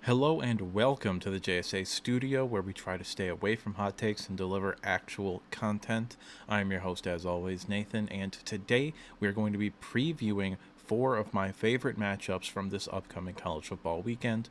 Hello and welcome to the JSA studio where we try to stay away from hot takes and deliver actual content. I'm your host as always, Nathan, and today we're going to be previewing 4 of my favorite matchups from this upcoming college football weekend.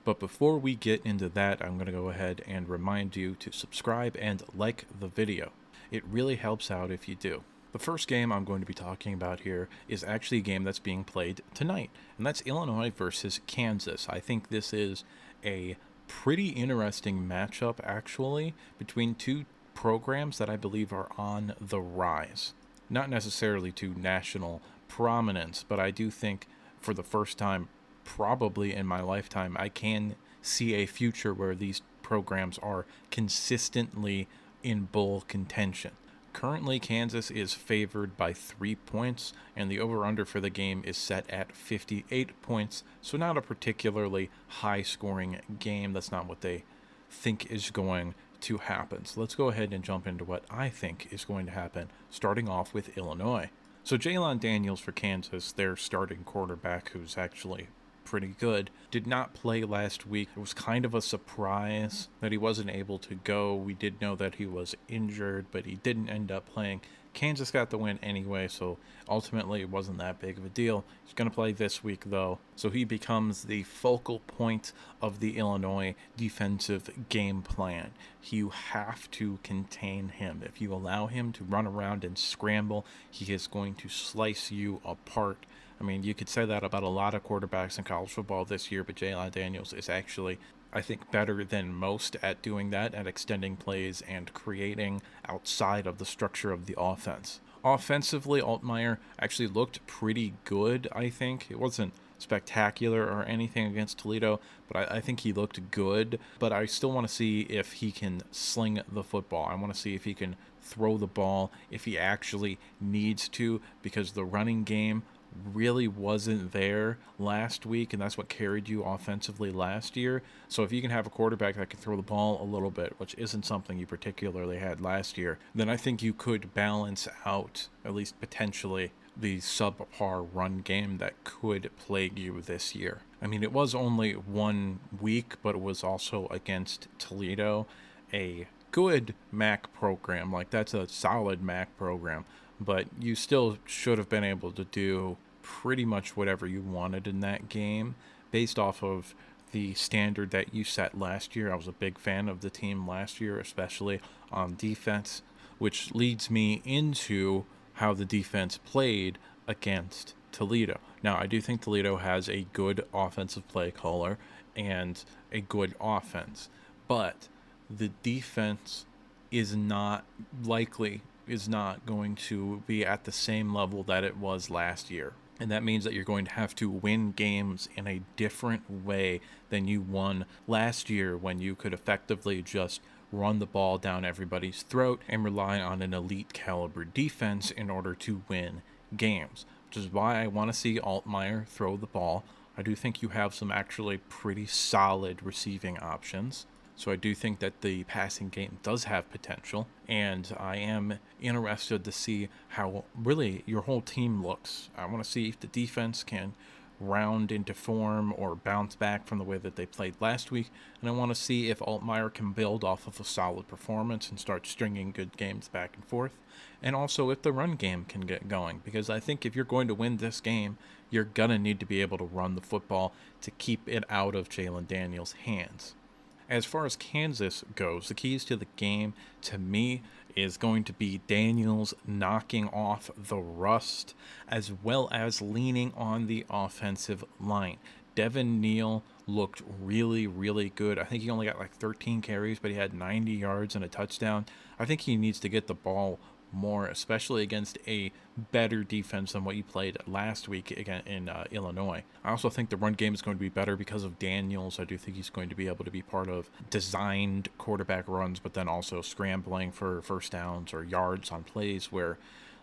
But before we get into that, I'm going to go ahead and remind you to subscribe and like the video. It really helps out if you do. The first game I'm going to be talking about here is actually a game that's being played tonight, and that's Illinois versus Kansas. I think this is a pretty interesting matchup, actually, between two programs that I believe are on the rise. Not necessarily to national prominence, but I do think for the first time, probably in my lifetime, I can see a future where these programs are consistently in bowl contention. Currently, Kansas is favored by 3 points, and the over-under for the game is set at 58 points, so not a particularly high-scoring game. That's not what they think is going to happen. So let's go ahead and jump into what I think is going to happen, starting off with Illinois. So Jalon Daniels for Kansas, their starting quarterback, who's actually pretty good, did not play last week. It was kind of a surprise that he wasn't able to go. We did know that he was injured, but he didn't end up playing. Kansas got the win anyway, so ultimately it wasn't that big of a deal. He's going to play this week, though, so he becomes the focal point of the Illinois defensive game plan. You have to contain him. If you allow him to run around and scramble, he is going to slice you apart. I mean, you could say that about a lot of quarterbacks in college football this year, but Jalon Daniels is actually, I think, better than most at doing that, at extending plays and creating outside of the structure of the offense. Offensively, Altmaier actually looked pretty good, I think. It wasn't spectacular or anything against Toledo, but I think he looked good. But I still want to see if he can sling the football. I want to see if he can throw the ball, if he actually needs to, because the running game really wasn't there last week, and that's what carried you offensively last year. So if you can have a quarterback that can throw the ball a little bit, which isn't something you particularly had last year, then I think you could balance out, at least potentially, the subpar run game that could plague you this year. I mean, it was only 1 week, but it was also against Toledo, a good MAC program. Like, that's a solid MAC program, but you still should have been able to do pretty much whatever you wanted in that game based off of the standard that you set last year. I was a big fan of the team last year, especially on defense, which leads me into how the defense played against Toledo. Now, I do think Toledo has a good offensive play caller and a good offense, but the defense is not going to be at the same level that it was last year. And that means that you're going to have to win games in a different way than you won last year, when you could effectively just run the ball down everybody's throat and rely on an elite caliber defense in order to win games, which is why I want to see Altmaier throw the ball. I do think you have some actually pretty solid receiving options. So I do think that the passing game does have potential, and I am interested to see how really your whole team looks. I want to see if the defense can round into form or bounce back from the way that they played last week, and I want to see if Altmaier can build off of a solid performance and start stringing good games back and forth, and also if the run game can get going, because I think if you're going to win this game, you're going to need to be able to run the football to keep it out of Jalon Daniels' hands. As far as Kansas goes, the keys to the game, to me, is going to be Daniels knocking off the rust, as well as leaning on the offensive line. Devin Neal looked really, really good. I think he only got like 13 carries, but he had 90 yards and a touchdown. I think he needs to get the ball more, especially against a better defense than what you played last week again in Illinois. I also think the run game is going to be better because of Daniels. I do think he's going to be able to be part of designed quarterback runs, but then also scrambling for first downs or yards on plays where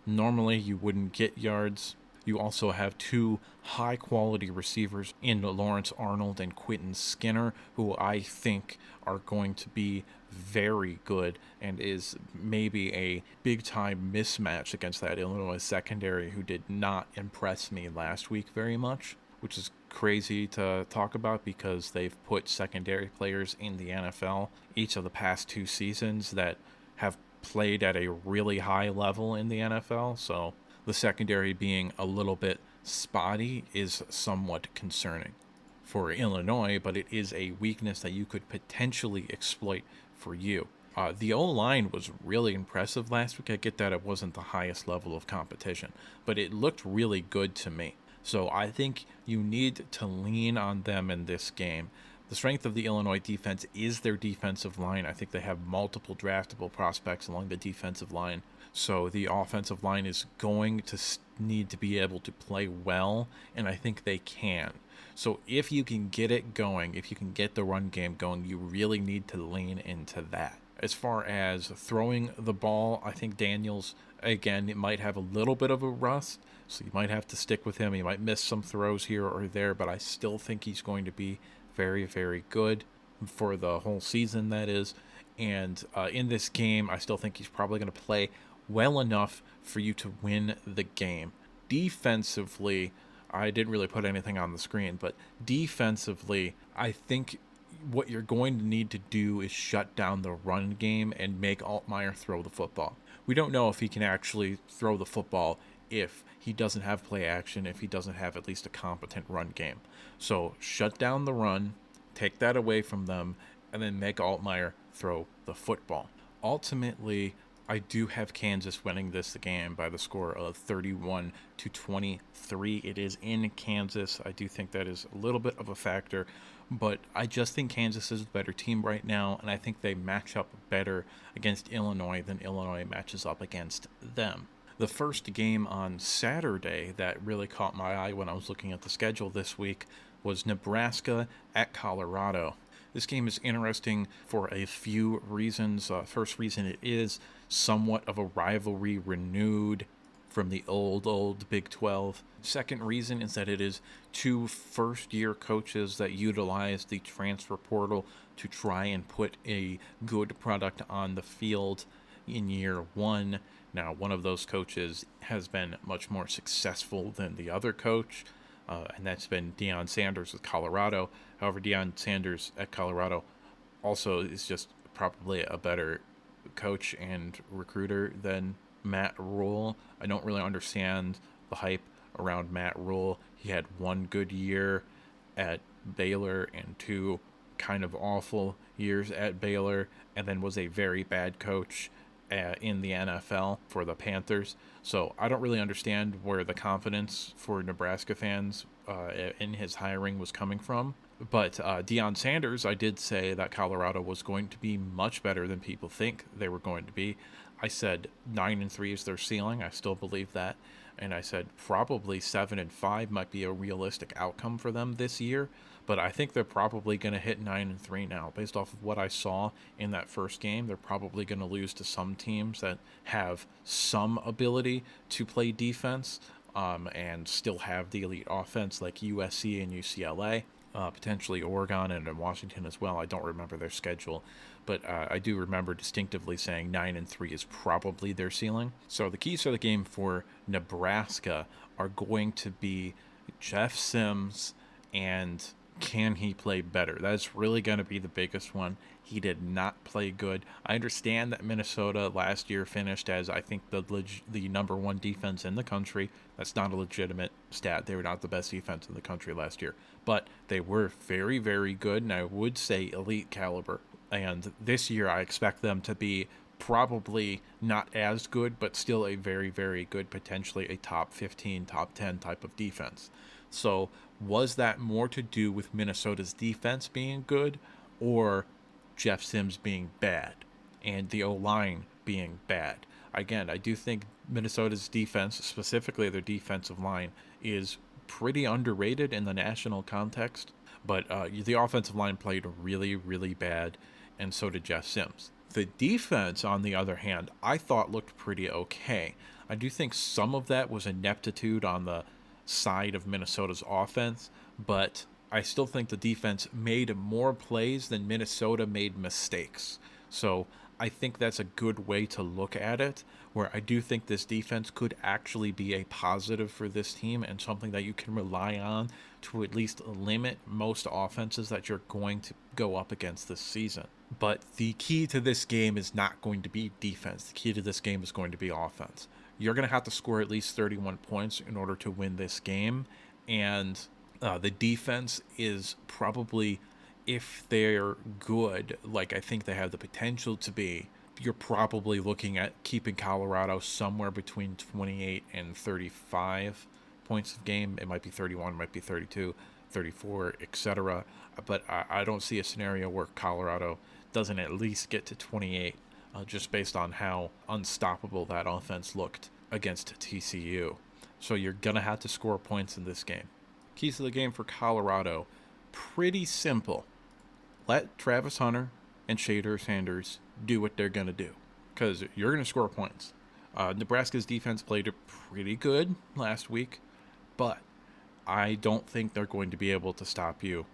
normally you wouldn't get yards. You also have 2 high-quality receivers in Lawrence Arnold and Quentin Skinner, who I think are going to be very good and is maybe a big-time mismatch against that Illinois secondary, who did not impress me last week very much, which is crazy to talk about because they've put secondary players in the NFL each of the past 2 seasons that have played at a really high level in the NFL. So the secondary being a little bit spotty is somewhat concerning for Illinois, but it is a weakness that you could potentially exploit for you. The O-line was really impressive last week. I get that it wasn't the highest level of competition, but it looked really good to me. So I think you need to lean on them in this game. The strength of the Illinois defense is their defensive line. I think they have multiple draftable prospects along the defensive line. So the offensive line is going to need to be able to play well, and I think they can. So if you can get it going, if you can get the run game going, you really need to lean into that. As far as throwing the ball, I think Daniels, again, it might have a little bit of a rust, so you might have to stick with him. He might miss some throws here or there, but I still think he's going to be very, very good for the whole season, that is. And in this game, I still think he's probably going to play well enough for you to win the game. Defensively, I didn't really put anything on the screen, but defensively, I think what you're going to need to do is shut down the run game and make Altmaier throw the football. We don't know if he can actually throw the football if he doesn't have play action, if he doesn't have at least a competent run game. So shut down the run, take that away from them, and then make Altmaier throw the football. Ultimately, I do have Kansas winning this game by the score of 31-23. It is in Kansas. I do think that is a little bit of a factor, but I just think Kansas is a better team right now, and I think they match up better against Illinois than Illinois matches up against them. The first game on Saturday that really caught my eye when I was looking at the schedule this week was Nebraska at Colorado. This game is interesting for a few reasons. First reason, it is somewhat of a rivalry renewed from the old Big 12. Second reason is that it is two first-year coaches that utilize the transfer portal to try and put a good product on the field in year one. Now, one of those coaches has been much more successful than the other coach, and that's been Deion Sanders with Colorado. However, Deion Sanders at Colorado also is just probably a better coach and recruiter than Matt Rule. I don't really understand the hype around Matt Rule. He had one good year at Baylor and two kind of awful years at Baylor, and then was a very bad coach in the NFL for the Panthers. So I don't really understand where the confidence for Nebraska fans in his hiring was coming from. But Deion Sanders, I did say that Colorado was going to be much better than people think they were going to be. I said 9-3 is their ceiling. I still believe that. And I said probably 7-5 might be a realistic outcome for them this year. But I think they're probably going to hit 9-3 now. Based off of what I saw in that first game, they're probably going to lose to some teams that have some ability to play defense and still have the elite offense, like USC and UCLA. Potentially Oregon and Washington as well. I don't remember their schedule, but I do remember distinctively saying 9-3 is probably their ceiling. So the keys to the game for Nebraska are going to be Jeff Sims and can he play better? That's really going to be the biggest one. He did not play good. I understand that Minnesota last year finished as, I think, the number one defense in the country. That's not a legitimate stat. They were not the best defense in the country last year. But they were very, very good, and I would say elite caliber. And this year I expect them to be probably not as good, but still a very, very good, potentially a top 15, top 10 type of defense. So was that more to do with Minnesota's defense being good or Jeff Sims being bad and the O-line being bad? Again, I do think Minnesota's defense, specifically their defensive line, is pretty underrated in the national context, but the offensive line played really, really bad, and so did Jeff Sims. The defense, on the other hand, I thought looked pretty okay. I do think some of that was ineptitude on the side of Minnesota's offense, but I still think the defense made more plays than Minnesota made mistakes. So I think that's a good way to look at it, where I do think this defense could actually be a positive for this team and something that you can rely on to at least limit most offenses that you're going to go up against this season. But the key to this game is not going to be defense. The key to this game is going to be offense. You're going to have to score at least 31 points in order to win this game. And the defense is probably, if they're good, like I think they have the potential to be, you're probably looking at keeping Colorado somewhere between 28 and 35 points of game. It might be 31, it might be 32, 34, etc. But I don't see a scenario where Colorado doesn't at least get to 28, just based on how unstoppable that offense looked against TCU. So you're going to have to score points in this game. Keys to the game for Colorado, pretty simple. Let Travis Hunter and Shader Sanders do what they're going to do, because you're going to score points. Nebraska's defense played pretty good last week, but I don't think they're going to be able to stop you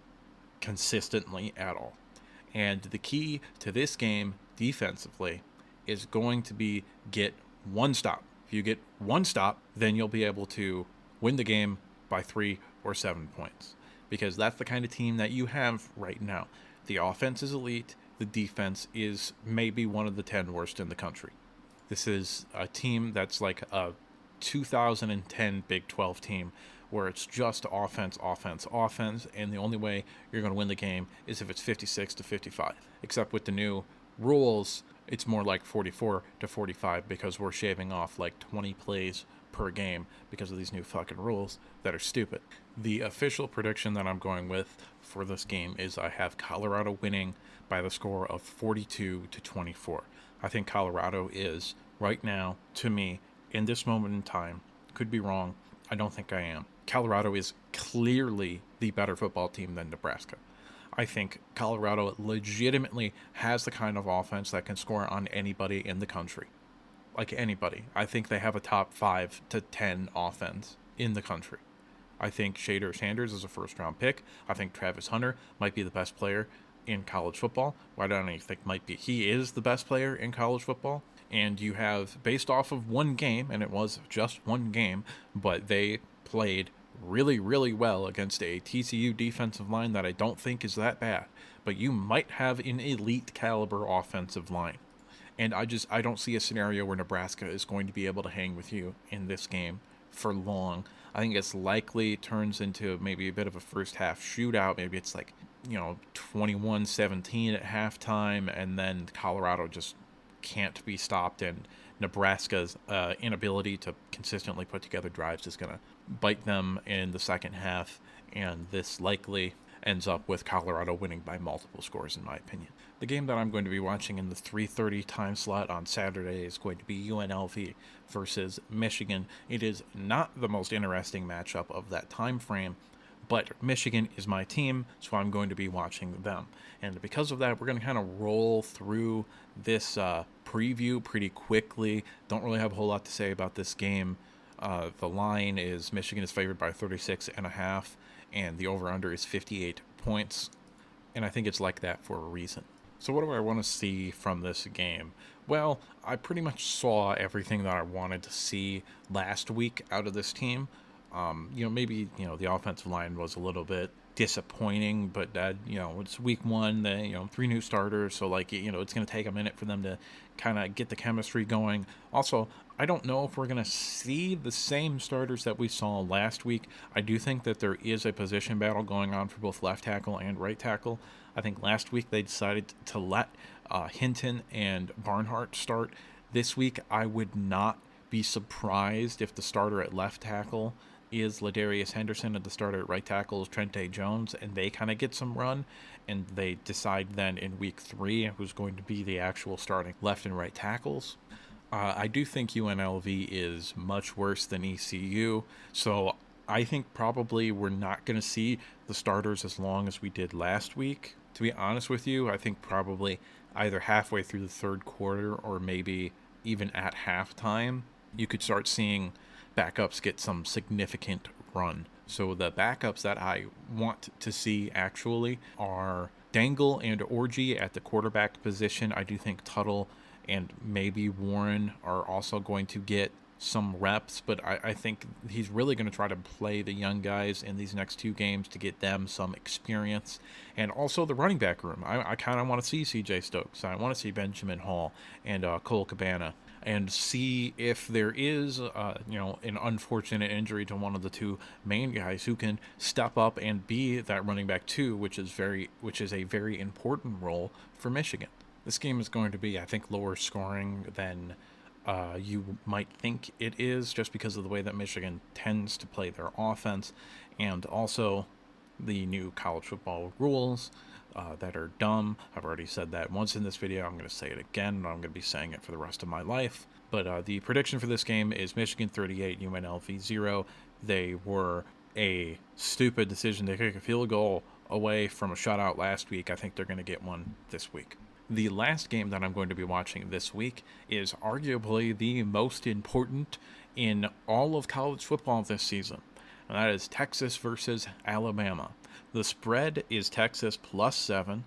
consistently at all. And the key to this game defensively is going to be get one stop. If you get one stop, then you'll be able to win the game by 3 or 7 points, because that's the kind of team that you have right now. The offense is elite. The defense is maybe one of the 10 worst in the country. This is a team that's like a 2010 Big 12 team where it's just offense, offense, offense, and the only way you're going to win the game is if it's 56-55. Except with the new rules, it's more like 44-45 because we're shaving off like 20 plays per game because of these new fucking rules that are stupid. The official prediction that I'm going with for this game is I have Colorado winning by the score of 42-24. I think Colorado is, right now, to me, in this moment in time, could be wrong, I don't think I am. Colorado is clearly the better football team than Nebraska. I think Colorado legitimately has the kind of offense that can score on anybody in the country. Like anybody. I think they have a top 5 to 10 offense in the country. I think Shader Sanders is a first-round pick. I think Travis Hunter might be the best player in college football. Why don't I think might be? He is the best player in college football. And you have, based off of one game, and it was just one game, but they played really, really well against a TCU defensive line that I don't think is that bad. But you might have an elite caliber offensive line. And I don't see a scenario where Nebraska is going to be able to hang with you in this game for long. I think it's likely turns into maybe a bit of a first half shootout. Maybe it's like, 21-17 at halftime, and then Colorado just can't be stopped, and Nebraska's inability to consistently put together drives is going to bite them in the second half, and this likely ends up with Colorado winning by multiple scores, in my opinion. The game that I'm going to be watching in the 3:30 time slot on Saturday is going to be UNLV versus Michigan. It is not the most interesting matchup of that time frame, but Michigan is my team, so I'm going to be watching them. And because of that, we're going to kind of roll through this preview pretty quickly. Don't really have a whole lot to say about this game. The line is Michigan is favored by 36.5, and the over-under is 58 points. And I think it's like that for a reason. So what do I want to see from this game? Well, I pretty much saw everything that I wanted to see last week out of this team. Maybe the offensive line was a little bit disappointing, but it's week one. 3 new starters, so it's going to take a minute for them to kind of get the chemistry going. Also, I don't know if we're going to see the same starters that we saw last week. I do think that there is a position battle going on for both left tackle and right tackle. I think last week they decided to let Hinton and Barnhart start. This week, I would not be surprised if the starter at left tackle is Ladarius Henderson and the starter at right tackle is Trente Jones, and they kind of get some run, and they decide then in week 3 who's going to be the actual starting left and right tackles. I do think UNLV is much worse than ECU, so I think probably we're not going to see the starters as long as we did last week. To be honest with you, I think probably either halfway through the third quarter or maybe even at halftime, you could start seeing backups get some significant run. So the backups that I want to see actually are Dangle and Orgy at the quarterback position. I do think Tuttle and maybe Warren are also going to get some reps, but I think he's really going to try to play the young guys in these next 2 games to get them some experience. And also the running back room. I kind of want to see CJ Stokes. I want to see Benjamin Hall and Cole Cabana, and see if there is, an unfortunate injury to one of the 2 main guys who can step up and be that running back 2, which is a very important role for Michigan. This game is going to be, I think, lower scoring than you might think it is, just because of the way that Michigan tends to play their offense, and also the new college football rules that are dumb. I've already said that once in this video. I'm going to say it again, and I'm going to be saying it for the rest of my life. But the prediction for this game is Michigan 38, UNLV 0. They were a stupid decision to kick a field goal away from a shutout last week. I think they're going to get one this week. The last game that I'm going to be watching this week is arguably the most important in all of college football this season, and that is Texas versus Alabama. The spread is Texas +7,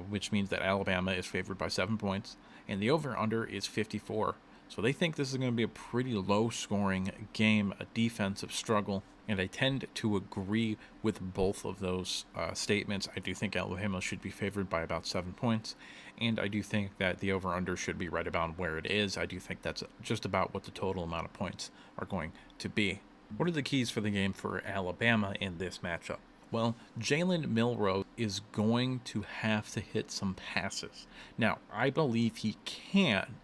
which means that Alabama is favored by 7 points, and the over-under is 54. So they think this is going to be a pretty low-scoring game, a defensive struggle, and I tend to agree with both of those statements. I do think Alabama should be favored by about 7 points, and I do think that the over-under should be right about where it is. I do think that's just about what the total amount of points are going to be. What are the keys for the game for Alabama in this matchup? Well, Jalen Milroe is going to have to hit some passes. Now, I believe he can,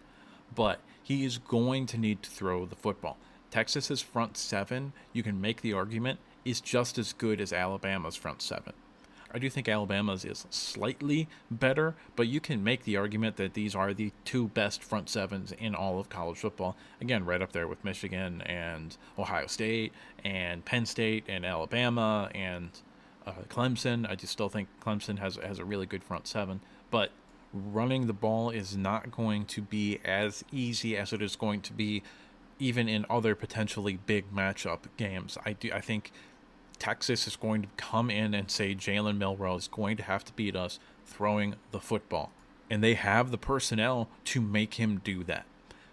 but he is going to need to throw the football. Texas's front 7, you can make the argument, is just as good as Alabama's front 7. I do think Alabama's is slightly better, but you can make the argument that these are the 2 best front 7s in all of college football. Again, right up there with Michigan and Ohio State and Penn State and Alabama and Clemson. I just still think Clemson has a really good front 7, but running the ball is not going to be as easy as it is going to be even in other potentially big matchup games. I think Texas is going to come in and say Jalen Milroe is going to have to beat us throwing the football, and they have the personnel to make him do that.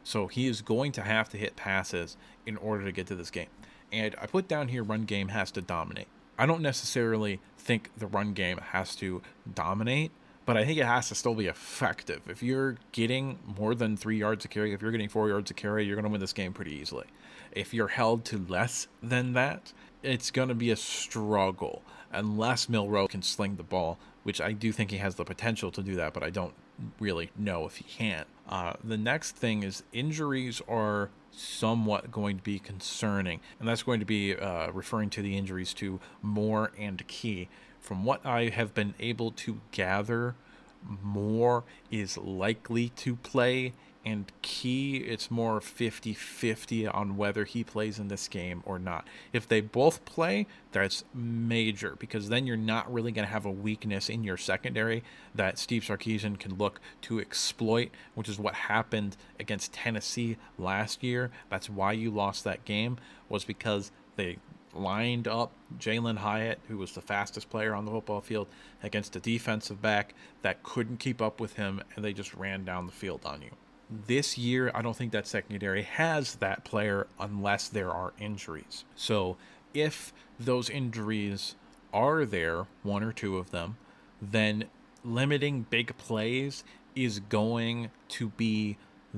So he is going to have to hit passes in order to get to this game. And I put down here run game has to dominate. I don't necessarily think the run game has to dominate, but I think it has to still be effective. If you're getting more than 3 yards a carry, if you're getting 4 yards a carry, you're going to win this game pretty easily. If you're held to less than that, it's going to be a struggle unless Milroe can sling the ball, which I do think he has the potential to do that, but I don't really know if he can. The next thing is injuries are somewhat going to be concerning, and that's going to be referring to the injuries to Moore and Key. From what I have been able to gather, Moore is likely to play, and Key, it's more 50-50 on whether he plays in this game or not. If they both play, that's major, because then you're not really going to have a weakness in your secondary that Steve Sarkisian can look to exploit, which is what happened against Tennessee last year. That's why you lost that game, was because they lined up Jalen Hyatt, who was the fastest player on the football field, against a defensive back that couldn't keep up with him, and they just ran down the field on you. This year, I don't think that secondary has that player unless there are injuries. So if those injuries are there, 1 or 2 of them, then limiting big plays is going to be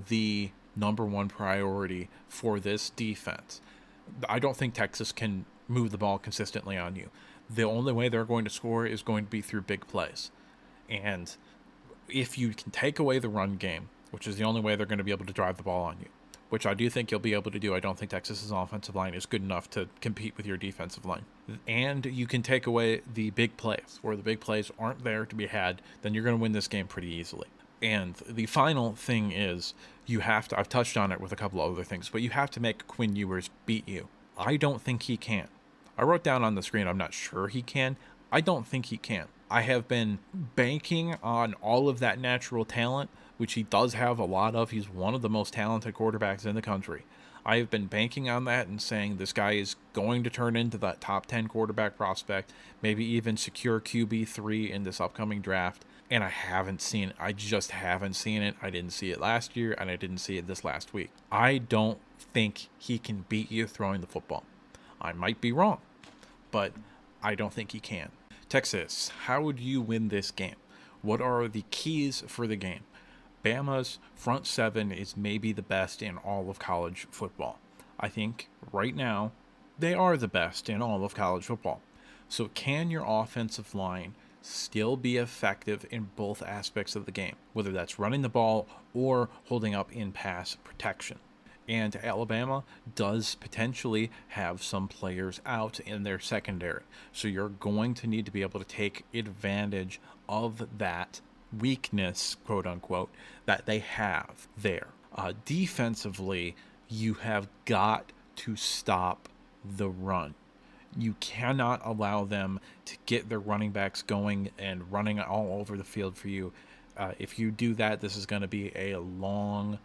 the number 1 priority for this defense. I don't think Texas can move the ball consistently on you. The only way they're going to score is going to be through big plays. And if you can take away the run game, which is the only way they're going to be able to drive the ball on you, which I do think you'll be able to do. I don't think Texas's offensive line is good enough to compete with your defensive line. And you can take away the big plays, where the big plays aren't there to be had, then you're going to win this game pretty easily. And the final thing is, you have to, I've touched on it with a couple of other things, but you have to make Quinn Ewers beat you. I don't think he can. I wrote down on the screen, I'm not sure he can. I don't think he can. I have been banking on all of that natural talent, which he does have a lot of. He's one of the most talented quarterbacks in the country. I have been banking on that and saying this guy is going to turn into that top 10 quarterback prospect, maybe even secure QB3 in this upcoming draft. And I haven't seen it. I just haven't seen it. I didn't see it last year, and I didn't see it this last week. I don't think he can beat you throwing the football. I might be wrong, but I don't think he can. Texas, how would you win this game? What are the keys for the game? Bama's front seven is maybe the best in all of college football. I think right now they are the best in all of college football. So can your offensive line still be effective in both aspects of the game, whether that's running the ball or holding up in pass protection? And Alabama does potentially have some players out in their secondary. So you're going to need to be able to take advantage of that weakness, quote unquote, that they have there. Defensively, you have got to stop the run. You cannot allow them to get their running backs going and running all over the field for you. If you do that, this is going to be a long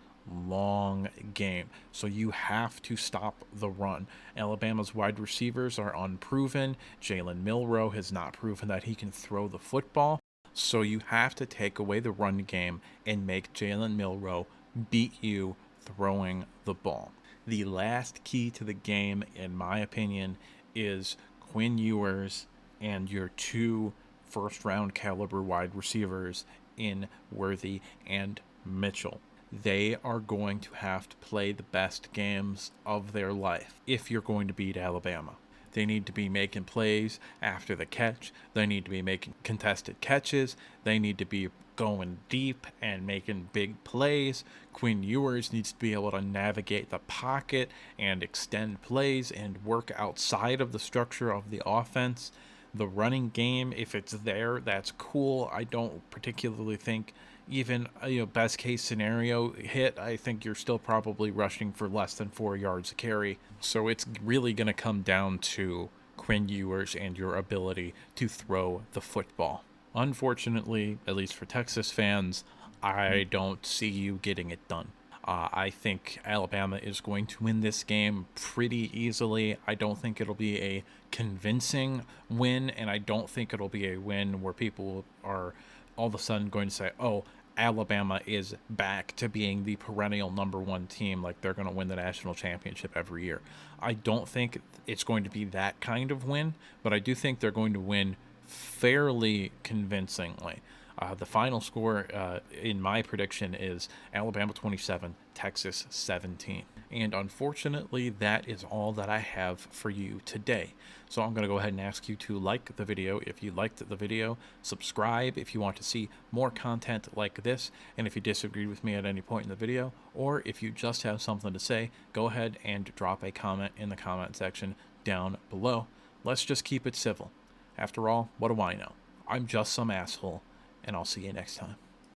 game. So you have to stop the run. Alabama's wide receivers are unproven. Jalen Milroe has not proven that he can throw the football. So you have to take away the run game and make Jalen Milroe beat you throwing the ball. The last key to the game, in my opinion, is Quinn Ewers and your 2 first-round caliber wide receivers in Worthy and Mitchell. They are going to have to play the best games of their life if you're going to beat Alabama. They need to be making plays after the catch. They need to be making contested catches. They need to be going deep and making big plays. Quinn Ewers needs to be able to navigate the pocket and extend plays and work outside of the structure of the offense. The running game, if it's there, that's cool. I don't particularly think even best case scenario hit, I think you're still probably rushing for less than 4 yards a carry. So it's really going to come down to Quinn Ewers and your ability to throw the football. Unfortunately, at least for Texas fans, I don't see you getting it done. I think Alabama is going to win this game pretty easily. I don't think it'll be a convincing win, and I don't think it'll be a win where people are all of a sudden going to say, oh, Alabama is back to being the perennial #1 team, like they're going to win the national championship every year. I don't think it's going to be that kind of win, but I do think they're going to win fairly convincingly. The final score, in my prediction, is Alabama 27, Texas 17. And unfortunately, that is all that I have for you today. So I'm going to go ahead and ask you to like the video if you liked the video, subscribe if you want to see more content like this, and if you disagree with me at any point in the video, or if you just have something to say, go ahead and drop a comment in the comment section down below. Let's just keep it civil. After all, what do I know? I'm just some asshole, and I'll see you next time.